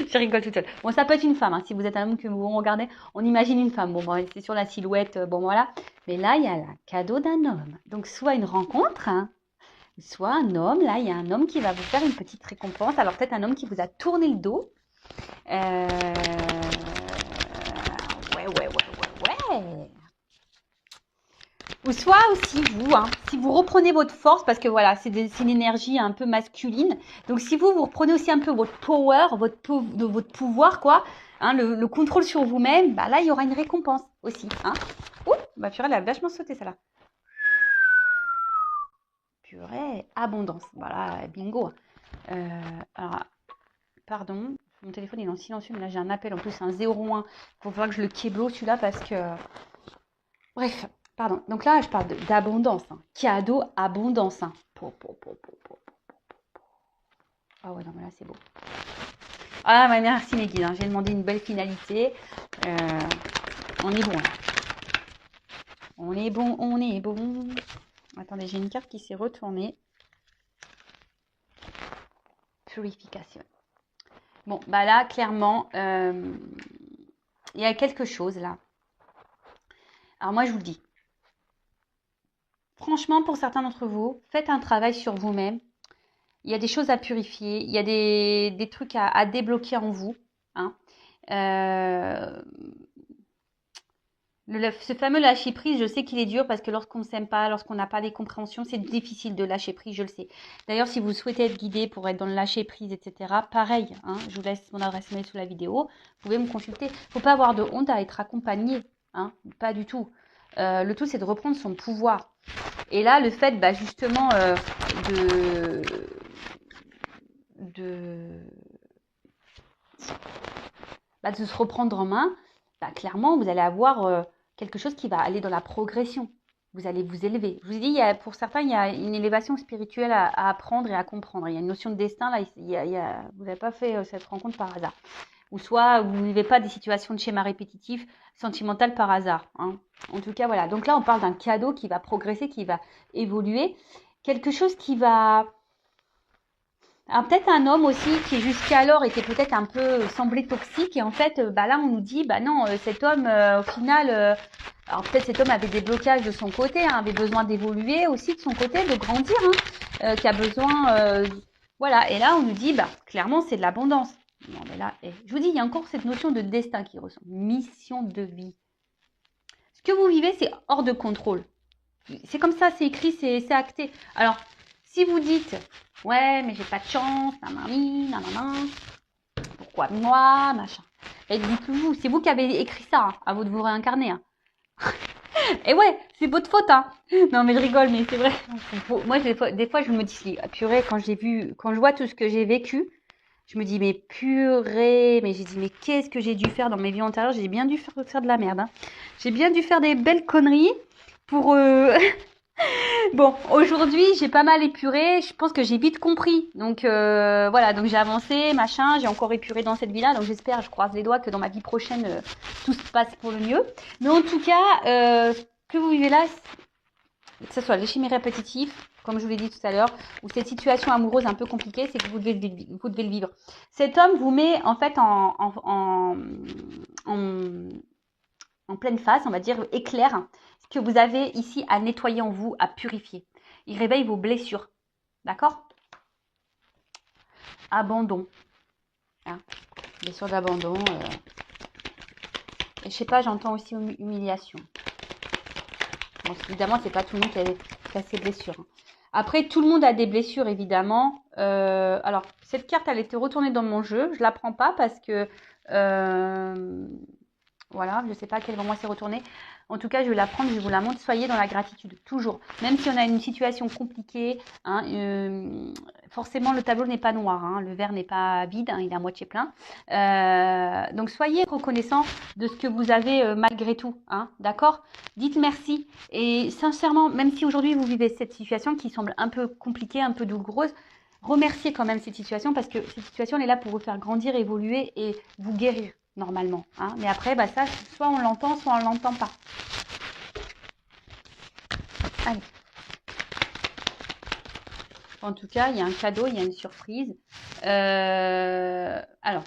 Je rigole toute seule. Bon, ça peut être une femme. Hein. Si vous êtes un homme que vous regardez, on imagine une femme. Bon, c'est sur la silhouette. Bon, voilà. Mais là, il y a le cadeau d'un homme. Donc, soit une rencontre, hein, soit un homme. Là, il y a un homme qui va vous faire une petite récompense. Alors, peut-être un homme qui vous a tourné le dos. Ouais. Ou soit aussi vous, hein, si vous reprenez votre force, parce que voilà, c'est une énergie un peu masculine. Donc si vous reprenez aussi un peu votre power, votre pouvoir, quoi, hein, le contrôle sur vous-même, bah là, il y aura une récompense aussi. Hein. Ouh, bah purée, elle a vachement sauté, celle-là. Purée, abondance. Voilà, bingo. Alors, pardon, mon téléphone est en silencieux, mais là, j'ai un appel. En plus, c'est un 01. Il faut falloir que je le kéblo, celui-là, parce que... Bref. Pardon, donc là, je parle d'abondance. Hein. Cadeau, abondance. Hein. Ah ouais, non, mais là, c'est beau. Ah, bah, merci, mes guides. Hein. J'ai demandé une belle finalité. On est bon. Là. On est bon. Attendez, j'ai une carte qui s'est retournée. Purification. Bon, bah là, clairement, il y a quelque chose, là. Alors, moi, je vous le dis. Franchement, pour certains d'entre vous, faites un travail sur vous-même. Il y a des choses à purifier, il y a des trucs à débloquer en vous. Hein. Ce fameux lâcher prise, je sais qu'il est dur parce que lorsqu'on ne s'aime pas, lorsqu'on n'a pas les compréhensions, c'est difficile de lâcher prise, je le sais. D'ailleurs, si vous souhaitez être guidé pour être dans le lâcher prise, etc., pareil, hein, je vous laisse mon adresse mail sous la vidéo, vous pouvez me consulter. Il ne faut pas avoir de honte à être accompagné, hein, pas du tout. Le tout, c'est de reprendre son pouvoir. Et là, le fait, bah, justement, de se reprendre en main, bah, clairement, vous allez avoir quelque chose qui va aller dans la progression. Vous allez vous élever. Je vous dis, pour certains, il y a une élévation spirituelle à apprendre et à comprendre. Il y a une notion de destin. Là, vous n'avez pas fait cette rencontre par hasard. Ou soit vous ne vivez pas des situations de schéma répétitif sentimental par hasard. Hein. En tout cas, voilà. Donc là, on parle d'un cadeau qui va progresser, qui va évoluer. Quelque chose qui va... Alors, peut-être un homme aussi qui jusqu'alors était peut-être un peu semblé toxique. Et en fait, bah là, on nous dit, bah non, cet homme, au final... alors peut-être cet homme avait des blocages de son côté, hein, avait besoin d'évoluer aussi de son côté, de grandir, hein, qui a besoin... voilà. Et là, on nous dit, bah clairement, c'est de l'abondance. Non, mais là, je vous dis, il y a encore cette notion de destin qui ressort. Mission de vie. Ce que vous vivez, c'est hors de contrôle. C'est comme ça, c'est écrit, c'est acté. Alors, si vous dites, ouais, mais j'ai pas de chance, nanana, pourquoi moi, machin. Et dites-vous, c'est vous qui avez écrit ça, hein, à vous de vous réincarner. Hein. Et ouais, c'est votre faute, hein. Non, mais je rigole, mais c'est vrai. Moi, des fois, je me dis, purée, quand je vois tout ce que j'ai vécu, je me dis, mais purée, mais j'ai dit, mais qu'est-ce que j'ai dû faire dans mes vies antérieures? J'ai bien dû faire de la merde. Hein. J'ai bien dû faire des belles conneries pour... Bon, aujourd'hui, j'ai pas mal épuré. Je pense que j'ai vite compris. Donc, voilà, donc j'ai avancé, machin. J'ai encore épuré dans cette vie-là. Donc, j'espère, je croise les doigts, que dans ma vie prochaine, tout se passe pour le mieux. Mais en tout cas, ce que vous vivez là, que ce soit les chimères répétitifs, comme je vous l'ai dit tout à l'heure, ou cette situation amoureuse un peu compliquée, c'est que vous devez le vivre. Cet homme vous met en fait en pleine face, on va dire, éclaire ce que vous avez ici à nettoyer en vous, à purifier. Il réveille vos blessures. D'accord? Abandon. Hein, blessure d'abandon. je sais pas, j'entends aussi humiliation. Bon, évidemment, c'est pas tout le monde qui a ses blessures, hein. Après, tout le monde a des blessures, évidemment. Alors, cette carte, elle était retournée dans mon jeu. Je la prends pas parce que... voilà, je ne sais pas à quel moment c'est retourné. En tout cas, je vais la prendre, je vous la montre. Soyez dans la gratitude, toujours. Même si on a une situation compliquée, hein, forcément, le tableau n'est pas noir, hein, le verre n'est pas vide, hein, il est à moitié plein. Donc, soyez reconnaissants de ce que vous avez malgré tout, hein, d'accord? Dites merci. Et sincèrement, même si aujourd'hui, vous vivez cette situation qui semble un peu compliquée, un peu douloureuse, remerciez quand même cette situation parce que cette situation, elle est là pour vous faire grandir, évoluer et vous guérir. Normalement, hein. Mais après, bah ça, soit on l'entend, soit on l'entend pas. Allez. En tout cas, il y a un cadeau, il y a une surprise. Alors.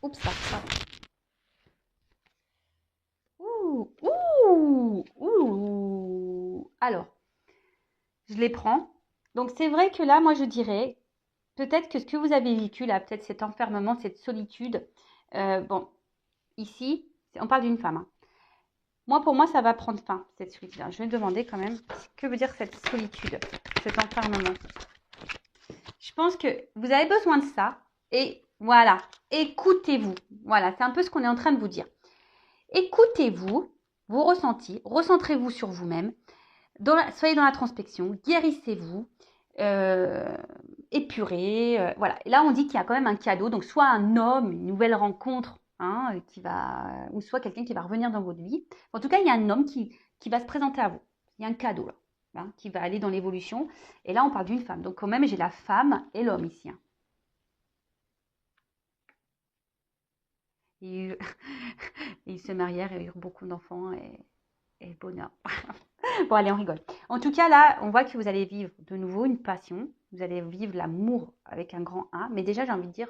Oups, ça. Ouh. Alors, je les prends. Donc, c'est vrai que là, moi, je dirais, peut-être que ce que vous avez vécu, là, peut-être cet enfermement, cette solitude. Bon, ici, on parle d'une femme, hein. Moi, pour moi, ça va prendre fin, cette solitude. Je vais demander quand même, que veut dire cette solitude, cet enfermement. Je pense que vous avez besoin de ça. Et voilà, écoutez-vous. Voilà, c'est un peu ce qu'on est en train de vous dire. Écoutez-vous, vos ressentis, recentrez-vous sur vous-même. Soyez dans la transpection, guérissez-vous, épurez. Voilà. Et là, on dit qu'il y a quand même un cadeau. Donc, soit un homme, une nouvelle rencontre, hein, ou soit quelqu'un qui va revenir dans votre vie. En tout cas, il y a un homme qui va se présenter à vous. Il y a un cadeau là, hein, qui va aller dans l'évolution. Et là, on parle d'une femme. Donc, quand même, j'ai la femme et l'homme ici, hein. Ils se marièrent et eurent beaucoup d'enfants et bonheur. Bon, allez, on rigole. En tout cas, là, on voit que vous allez vivre de nouveau une passion. Vous allez vivre l'amour avec un grand A. Mais déjà, j'ai envie de dire,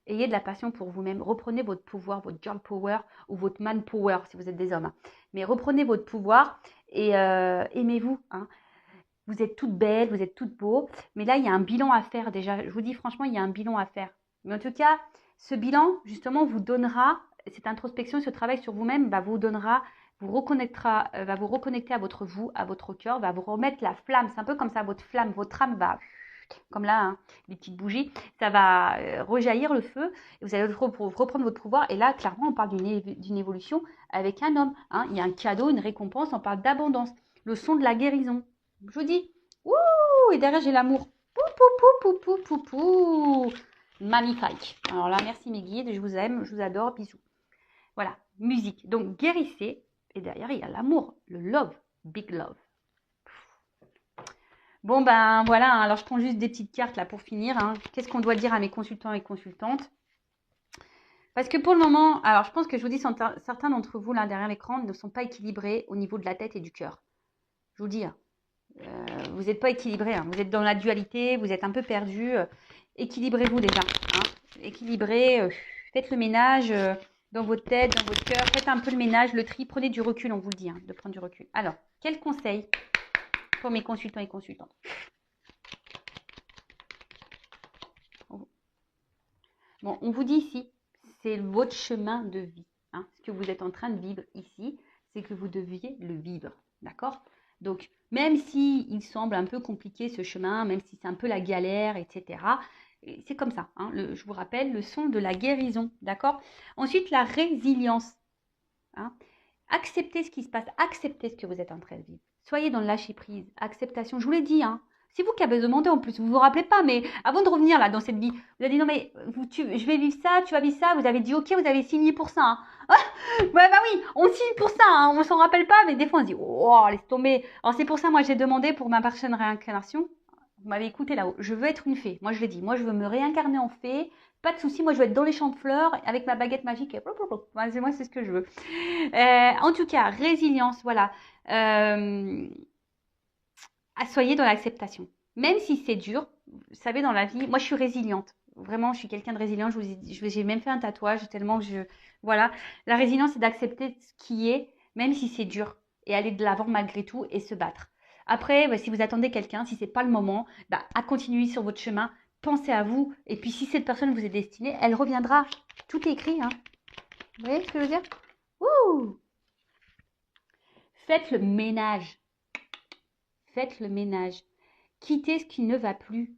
ayez de la passion pour vous-même. Reprenez votre pouvoir, votre girl power ou votre man power si vous êtes des hommes, hein. Mais reprenez votre pouvoir et aimez-vous, hein. Vous êtes toutes belles, vous êtes toutes beaux. Mais là, il y a un bilan à faire déjà. Je vous dis franchement, il y a un bilan à faire. Mais en tout cas, ce bilan, justement, vous donnera, cette introspection, ce travail sur vous-même, vous donnera, vous reconnectera, va vous reconnecter à votre vous, à votre cœur, va vous remettre la flamme. C'est un peu comme ça, votre flamme, votre âme va, comme là, hein, les petites bougies, ça va rejaillir le feu. Et vous allez reprendre votre pouvoir. Et là, clairement, on parle d'une évolution avec un homme, hein. Il y a un cadeau, une récompense, on parle d'abondance. Le son de la guérison. Je vous dis, ouh, et derrière, j'ai l'amour. Pou, pou, pou, pou, pou, pou, pou. Magnifique. Alors là, merci mes guides, je vous aime, je vous adore, bisous. Voilà, musique. Donc, guérissez. Et derrière, il y a l'amour, le love, big love. Bon, ben voilà, hein. Alors je prends juste des petites cartes là pour finir, hein. Qu'est-ce qu'on doit dire à mes consultants et consultantes? Parce que pour le moment, alors je pense que je vous dis, certains d'entre vous là derrière l'écran ne sont pas équilibrés au niveau de la tête et du cœur. Je vous dis, hein. Vous n'êtes pas équilibré, hein. Vous êtes dans la dualité, vous êtes un peu perdu. Équilibrez-vous déjà, hein. Équilibrez, faites le ménage dans votre tête, dans votre cœur. Faites un peu le ménage, le tri. Prenez du recul, on vous le dit, hein, de prendre du recul. Alors, quel conseil pour mes consultants et consultantes? Bon, on vous dit ici, c'est votre chemin de vie, hein. Ce que vous êtes en train de vivre ici, c'est que vous deviez le vivre, d'accord? Donc, même si il semble un peu compliqué ce chemin, même si c'est un peu la galère, etc., c'est comme ça, hein. Je vous rappelle, le son de la guérison, d'accord? Ensuite, la résilience, hein. Acceptez ce qui se passe, acceptez ce que vous êtes en train de vivre. Soyez dans le lâcher-prise, acceptation. Je vous l'ai dit, hein. C'est vous qui avez demandé en plus, vous ne vous rappelez pas, mais avant de revenir là dans cette vie, vous avez dit non mais je vais vivre ça, tu vas vivre ça, vous avez dit ok, vous avez signé pour ça, hein. Ouais, bah oui, on signe pour ça, hein. On s'en rappelle pas, mais des fois on se dit oh, laisse tomber. Alors c'est pour ça, moi j'ai demandé pour ma prochaine réincarnation, vous m'avez écouté là-haut, je veux être une fée, moi je l'ai dit, moi je veux me réincarner en fée, pas de souci, moi je veux être dans les champs de fleurs avec ma baguette magique, et moi c'est ce que je veux. En tout cas, résilience, voilà. Soyez dans l'acceptation. Même si c'est dur, vous savez, dans la vie, moi je suis résiliente. Vraiment, je suis quelqu'un de résilient. J'ai même fait un tatouage tellement que voilà. La résilience, c'est d'accepter ce qui est, même si c'est dur, et aller de l'avant malgré tout et se battre. Après, si vous attendez quelqu'un, si c'est pas le moment, à continuer sur votre chemin. pensez à vous. Et puis, si cette personne vous est destinée, elle reviendra. Tout est écrit, hein. Vous voyez ce que je veux dire? Ouh! Faites le ménage. Faites le ménage. Quittez ce qui ne va plus.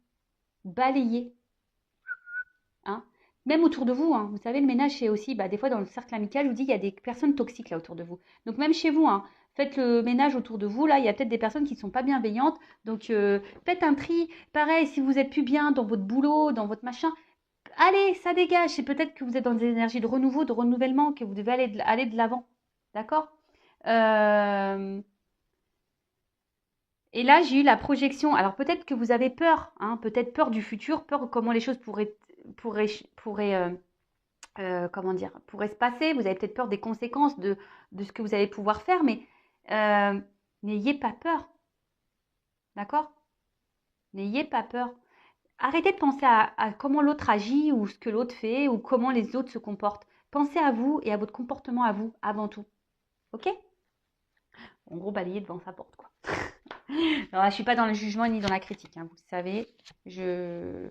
Balayez. Hein. Même autour de vous, hein. Vous savez, le ménage, c'est aussi, des fois dans le cercle amical, je vous dis, il y a des personnes toxiques là autour de vous. Donc même chez vous, hein, faites le ménage autour de vous. Là, il y a peut-être des personnes qui ne sont pas bienveillantes. Donc faites un tri. Pareil, si vous êtes plus bien dans votre boulot, dans votre machin, allez, ça dégage. C'est peut-être que vous êtes dans des énergies de renouveau, de renouvellement, que vous devez aller de l'avant. D'accord. euh, Et là, j'ai eu la projection. Alors peut-être que vous avez peur, hein, peut-être peur du futur, peur de comment les choses pourraient, pourraient comment dire, pourraient se passer. Vous avez peut-être peur des conséquences de ce que vous allez pouvoir faire, mais euh, n'ayez pas peur, d'accord? N'ayez pas peur. Arrêtez de penser à comment l'autre agit ou ce que l'autre fait ou comment les autres se comportent. Pensez à vous et à votre comportement à vous avant tout, ok? En gros, balayer devant sa porte, quoi. Alors là, je suis pas dans le jugement ni dans la critique, hein, vous le savez. Je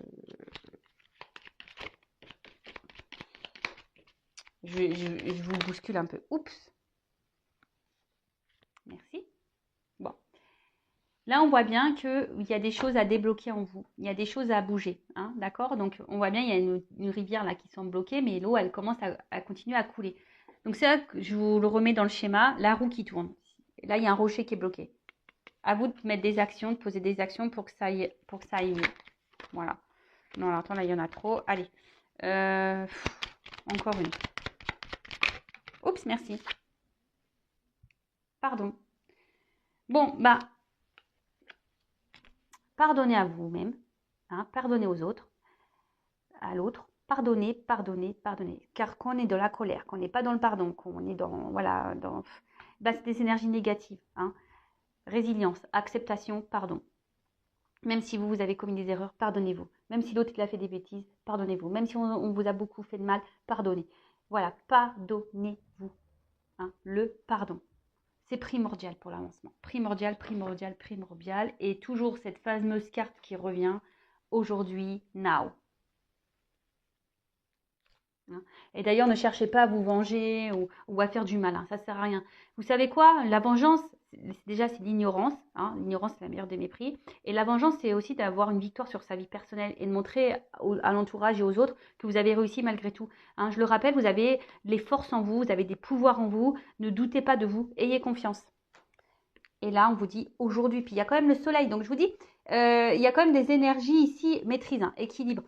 vous bouscule un peu. Oups. Merci. Bon. Là, on voit bien qu'il y a des choses à débloquer en vous. Il y a des choses à bouger. Hein, d'accord? Donc, on voit bien il y a une rivière là qui semble bloquée, mais l'eau, elle commence à continuer à couler. Donc, c'est là que je vous le remets dans le schéma, la roue qui tourne. Là, il y a un rocher qui est bloqué. À vous de mettre des actions, de poser des actions pour que ça aille mieux. Voilà. Non, alors, attends, là, il y en a trop. Allez. Encore une. Oups, merci. Pardon. Bon, pardonnez à vous-même, hein, pardonnez aux autres, à l'autre, pardonnez, pardonnez, pardonnez. Car quand on est dans la colère, quand on n'est pas dans le pardon, quand on est dans, voilà, c'est des énergies négatives. Hein. Résilience, acceptation, pardon. Même si vous avez commis des erreurs, pardonnez-vous. Même si l'autre il a fait des bêtises, pardonnez-vous. Même si on vous a beaucoup fait de mal, pardonnez. Voilà, pardonnez-vous. Hein, le pardon. C'est primordial pour l'avancement. Primordial, primordial, primordial. Et toujours cette fameuse carte qui revient aujourd'hui, now. Et d'ailleurs, ne cherchez pas à vous venger ou à faire du mal. Ça ne sert à rien. Vous savez quoi? La vengeance, déjà, c'est l'ignorance. Hein. L'ignorance, c'est la meilleure des mépris. Et la vengeance, c'est aussi d'avoir une victoire sur sa vie personnelle et de montrer à l'entourage et aux autres que vous avez réussi malgré tout. Hein. Je le rappelle, vous avez les forces en vous, vous avez des pouvoirs en vous. Ne doutez pas de vous. Ayez confiance. Et là, on vous dit aujourd'hui. Puis il y a quand même le soleil. Donc je vous dis, il y a quand même des énergies ici, maîtrise, hein, équilibre.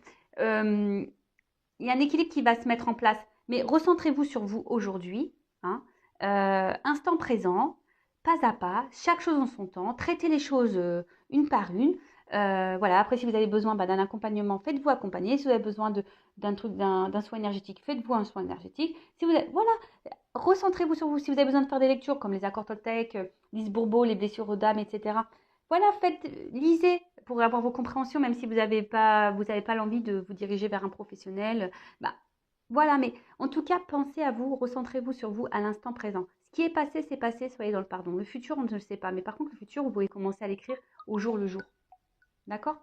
Il y a un équilibre qui va se mettre en place. Mais recentrez-vous sur vous aujourd'hui. Hein, instant présent, pas à pas, chaque chose en son temps. Traitez les choses une par une. Voilà. Après, si vous avez besoin d'un accompagnement, faites-vous accompagner. Si vous avez besoin d'un soin énergétique, faites-vous un soin énergétique. Si vous avez, voilà, recentrez-vous sur vous. Si vous avez besoin de faire des lectures comme les accords Toltec, Lise Bourbeau, les blessures aux dames, etc. Voilà, lisez pour avoir vos compréhensions, même si vous n'avez pas l'envie de vous diriger vers un professionnel. Voilà, mais en tout cas, pensez à vous, recentrez-vous sur vous à l'instant présent. Ce qui est passé, c'est passé, soyez dans le pardon. Le futur, on ne le sait pas. Mais par contre, le futur, vous pouvez commencer à l'écrire au jour le jour. D'accord?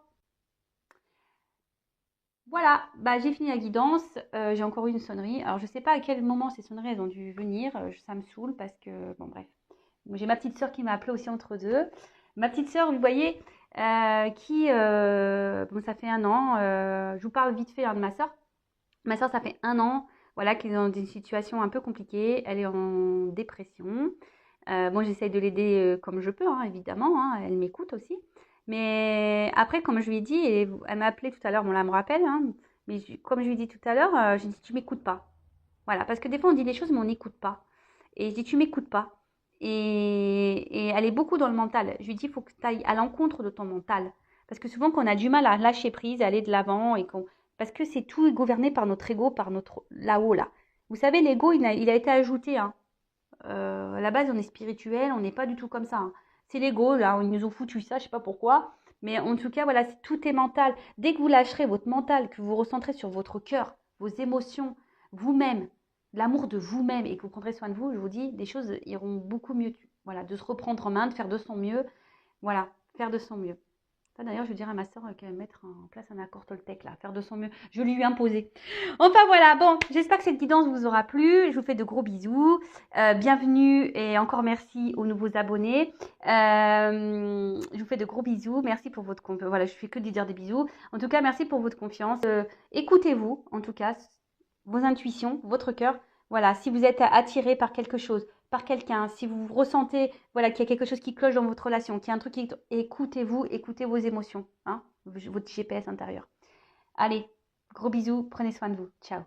Voilà, j'ai fini la guidance. J'ai encore eu une sonnerie. Alors, je ne sais pas à quel moment ces sonneries elles ont dû venir. Ça me saoule parce que, bon, bref. J'ai ma petite sœur qui m'a appelée aussi entre deux. Ma petite sœur, vous voyez, ça fait 1 an. Je vous parle vite fait de ma sœur. Ma sœur, ça fait 1 an, voilà, qu'elle est dans une situation un peu compliquée. Elle est en dépression. Moi, j'essaye de l'aider comme je peux, hein, évidemment. Hein, elle m'écoute aussi. Mais après, comme je lui ai dit, et elle m'a appelé tout à l'heure, bon là, elle me rappelle, hein, mais comme je lui ai dit tout à l'heure, j'ai dit, tu m'écoutes pas. Voilà, parce que des fois, on dit des choses, mais on n'écoute pas. Et je dis, tu m'écoutes pas. Et elle est beaucoup dans le mental. Je lui dis, il faut que tu ailles à l'encontre de ton mental. Parce que souvent, qu'on a du mal à lâcher prise, à aller de l'avant, parce que c'est tout gouverné par notre ego, par notre là-haut, là. Vous savez, l'ego, il a été ajouté. Hein. À la base, on est spirituel, on n'est pas du tout comme ça. Hein. C'est l'ego, là, ils nous ont foutu ça, je sais pas pourquoi. Mais en tout cas, voilà, tout est mental. Dès que vous lâcherez votre mental, que vous recentrez sur votre cœur, vos émotions, vous-même, l'amour de vous-même et que vous prendrez soin de vous, je vous dis, les choses iront beaucoup mieux. Voilà, de se reprendre en main, de faire de son mieux. Voilà, faire de son mieux. D'ailleurs, je dirais à ma soeur qu'elle va mettre en place un accord Toltec, là, faire de son mieux. Je lui ai imposé. Enfin voilà, bon, j'espère que cette guidance vous aura plu. Je vous fais de gros bisous. Bienvenue et encore merci aux nouveaux abonnés. Je vous fais de gros bisous. Merci pour votre confiance. Voilà, je fais que de dire des bisous. En tout cas, merci pour votre confiance. Écoutez-vous, en tout cas, vos intuitions, votre cœur. Voilà, si vous êtes attiré par quelque chose, par quelqu'un, si vous ressentez voilà, qu'il y a quelque chose qui cloche dans votre relation, qu'il y a un truc qui... Écoutez-vous, écoutez vos émotions, hein, votre GPS intérieur. Allez, gros bisous, prenez soin de vous. Ciao.